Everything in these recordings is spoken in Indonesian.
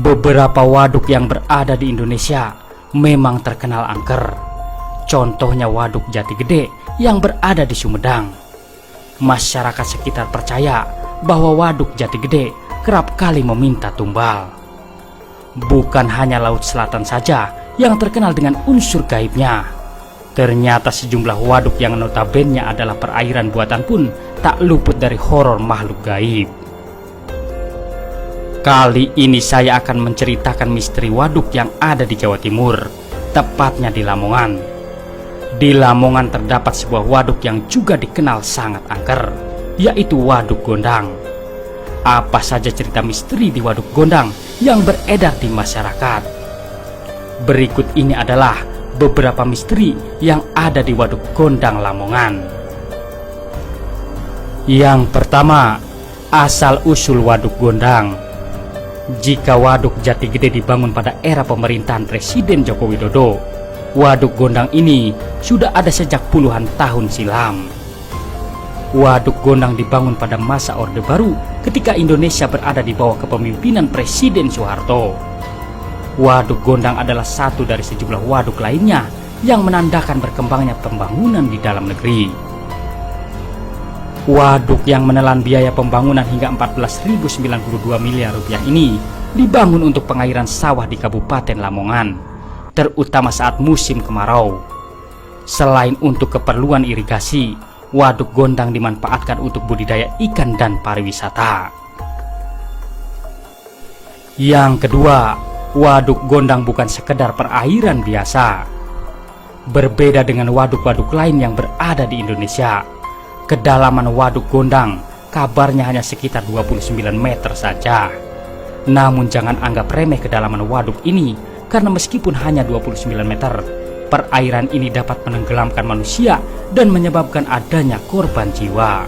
Beberapa waduk yang berada di Indonesia memang terkenal angker. Contohnya Waduk Jati Gede yang berada di Sumedang. Masyarakat sekitar percaya bahwa Waduk Jati Gede kerap kali meminta tumbal. Bukan hanya Laut Selatan saja yang terkenal dengan unsur gaibnya. Ternyata sejumlah waduk yang notabene adalah perairan buatan pun tak luput dari horor makhluk gaib. Kali ini saya akan menceritakan misteri waduk yang ada di Jawa Timur, tepatnya di Lamongan. Di Lamongan terdapat sebuah waduk yang juga dikenal sangat angker, yaitu Waduk Gondang. Apa saja cerita misteri di Waduk Gondang yang beredar di masyarakat? Berikut ini adalah beberapa misteri yang ada di Waduk Gondang Lamongan. Yang pertama, asal-usul Waduk Gondang. Jika Waduk Jati Gede dibangun pada era pemerintahan Presiden Joko Widodo, Waduk Gondang ini sudah ada sejak puluhan tahun silam. Waduk Gondang dibangun pada masa Orde Baru ketika Indonesia berada di bawah kepemimpinan Presiden Soeharto. Waduk Gondang adalah satu dari sejumlah waduk lainnya yang menandakan berkembangnya pembangunan di dalam negeri. Waduk yang menelan biaya pembangunan hingga 14.092 miliar rupiah ini dibangun untuk pengairan sawah di Kabupaten Lamongan, terutama saat musim kemarau. Selain untuk keperluan irigasi, Waduk Gondang dimanfaatkan untuk budidaya ikan dan pariwisata. Yang kedua, Waduk Gondang bukan sekedar perairan biasa. Berbeda dengan waduk-waduk lain yang berada di Indonesia, kedalaman Waduk Gondang kabarnya hanya sekitar 29 meter saja. Namun jangan anggap remeh kedalaman waduk ini, karena meskipun hanya 29 meter, perairan ini dapat menenggelamkan manusia dan menyebabkan adanya korban jiwa.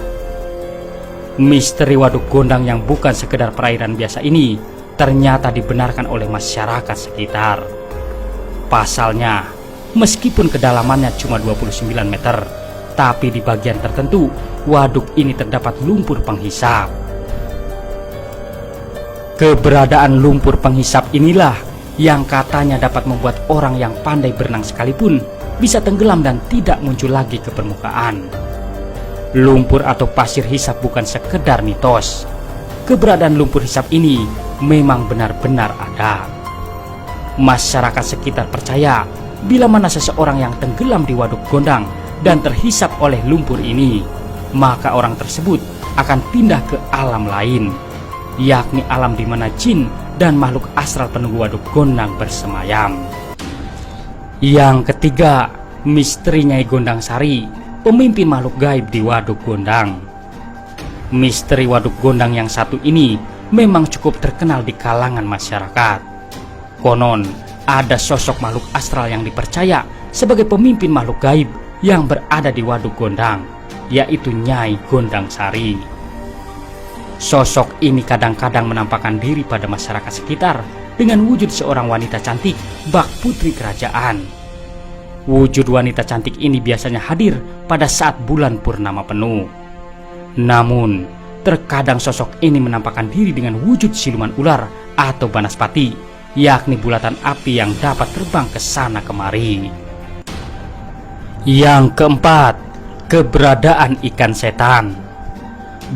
Misteri Waduk Gondang yang bukan sekedar perairan biasa ini ternyata dibenarkan oleh masyarakat sekitar. Pasalnya, meskipun kedalamannya cuma 29 meter, tapi di bagian tertentu waduk ini terdapat lumpur penghisap. Keberadaan lumpur penghisap inilah yang katanya dapat membuat orang yang pandai berenang sekalipun bisa tenggelam dan tidak muncul lagi ke permukaan. Lumpur atau pasir hisap bukan sekedar mitos. Keberadaan lumpur hisap ini memang benar-benar ada. Masyarakat sekitar percaya bila mana seseorang yang tenggelam di Waduk Gondang dan terhisap oleh lumpur ini, maka orang tersebut akan pindah ke alam lain, yakni alam di mana jin dan makhluk astral penunggu Waduk Gondang bersemayam. Yang ketiga, misteri Nyai Gondang Sari, pemimpin makhluk gaib di Waduk Gondang. Misteri Waduk Gondang yang satu ini memang cukup terkenal di kalangan masyarakat. Konon, ada sosok makhluk astral yang dipercaya sebagai pemimpin makhluk gaib yang berada di Waduk Gondang, yaitu Nyai Gondang Sari. Sosok ini kadang-kadang menampakkan diri pada masyarakat sekitar dengan wujud seorang wanita cantik, bak putri kerajaan. Wujud wanita cantik ini biasanya hadir pada saat bulan purnama penuh. Namun, terkadang sosok ini menampakkan diri dengan wujud siluman ular atau banaspati, yakni bulatan api yang dapat terbang ke sana kemari. Yang keempat, keberadaan ikan setan.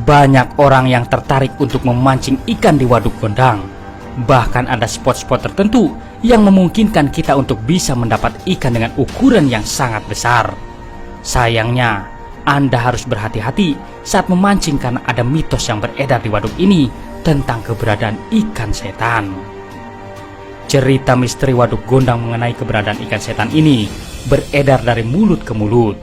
Banyak orang yang tertarik untuk memancing ikan di Waduk Gondang. Bahkan ada spot-spot tertentu yang memungkinkan kita untuk bisa mendapat ikan dengan ukuran yang sangat besar. Sayangnya, Anda harus berhati-hati saat memancing karena ada mitos yang beredar di waduk ini tentang keberadaan ikan setan. Cerita misteri Waduk Gondang mengenai keberadaan ikan setan ini beredar dari mulut ke mulut.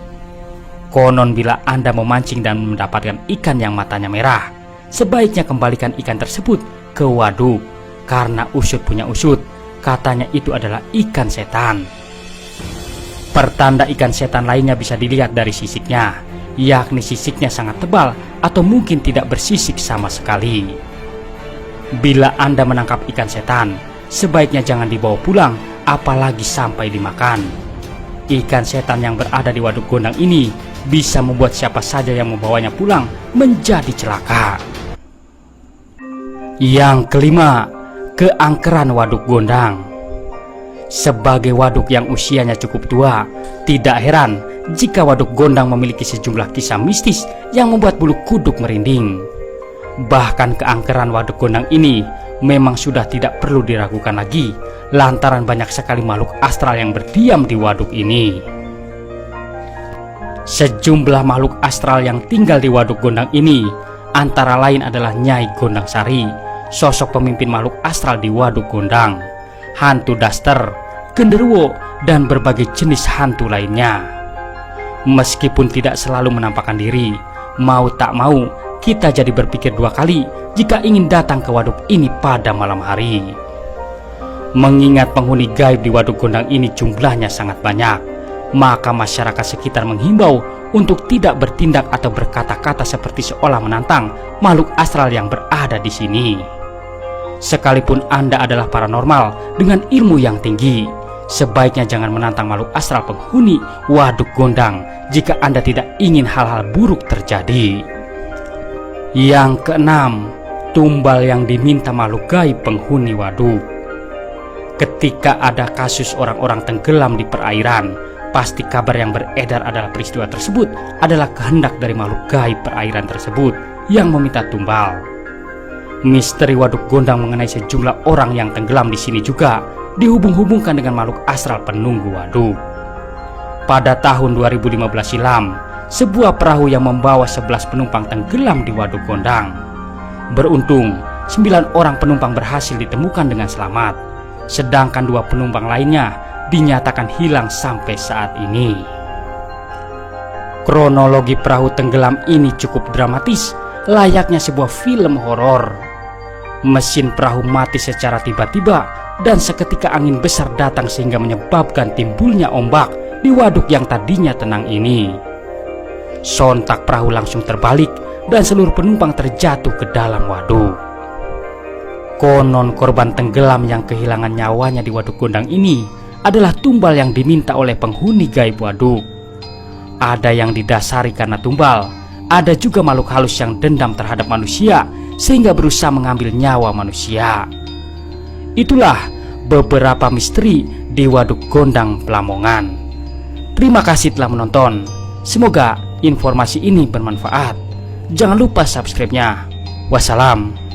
Konon bila Anda memancing dan mendapatkan ikan yang matanya merah, sebaiknya kembalikan ikan tersebut ke waduk, karena usut punya usut, katanya itu adalah ikan setan. Pertanda ikan setan lainnya bisa dilihat dari sisiknya, yakni sisiknya sangat tebal atau mungkin tidak bersisik sama sekali. Bila Anda menangkap ikan setan, sebaiknya jangan dibawa pulang, apalagi sampai dimakan. Ikan setan yang berada di Waduk Gondang ini bisa membuat siapa saja yang membawanya pulang menjadi celaka. Yang kelima, Keangkeran Waduk Gondang. Sebagai waduk yang usianya cukup tua, tidak heran jika Waduk Gondang memiliki sejumlah kisah mistis yang membuat bulu kuduk merinding. Bahkan keangkeran Waduk Gondang ini memang sudah tidak perlu diragukan lagi, lantaran banyak sekali makhluk astral yang berdiam di waduk ini. Sejumlah makhluk astral yang tinggal di Waduk Gondang ini antara lain adalah Nyai Gondang Sari, sosok pemimpin makhluk astral di Waduk Gondang, hantu daster, genderuwo, dan berbagai jenis hantu lainnya. Meskipun tidak selalu menampakkan diri, mau tak mau kita jadi berpikir dua kali jika ingin datang ke waduk ini pada malam hari. Mengingat penghuni gaib di Waduk Gondang ini jumlahnya sangat banyak, maka masyarakat sekitar menghimbau untuk tidak bertindak atau berkata-kata seperti seolah menantang makhluk astral yang berada di sini. Sekalipun Anda adalah paranormal dengan ilmu yang tinggi, sebaiknya jangan menantang makhluk astral penghuni Waduk Gondang jika Anda tidak ingin hal-hal buruk terjadi. Yang keenam, tumbal yang diminta makhluk gaib penghuni waduk. Ketika ada kasus orang-orang tenggelam di perairan, pasti kabar yang beredar adalah peristiwa tersebut adalah kehendak dari makhluk gaib perairan tersebut yang meminta tumbal. Misteri Waduk Gondang mengenai sejumlah orang yang tenggelam di sini juga dihubung-hubungkan dengan makhluk astral penunggu waduk. Pada tahun 2015 silam, sebuah perahu yang membawa 11 penumpang tenggelam di Waduk Gondang. Beruntung, 9 orang penumpang berhasil ditemukan dengan selamat, sedangkan 2 penumpang lainnya dinyatakan hilang sampai saat ini. Kronologi perahu tenggelam ini cukup dramatis, layaknya sebuah film horor. Mesin perahu mati secara tiba-tiba dan seketika angin besar datang sehingga menyebabkan timbulnya ombak di waduk yang tadinya tenang ini. Sontak perahu langsung terbalik dan seluruh penumpang terjatuh ke dalam waduk. Konon korban tenggelam yang kehilangan nyawanya di Waduk Gondang ini adalah tumbal yang diminta oleh penghuni gaib waduk. Ada yang didasari karena tumbal, ada juga makhluk halus yang dendam terhadap manusia sehingga berusaha mengambil nyawa manusia. Itulah beberapa misteri di Waduk Gondang Lamongan. Terima kasih telah menonton. Semoga informasi ini bermanfaat. Jangan lupa subscribe-nya. Wassalam.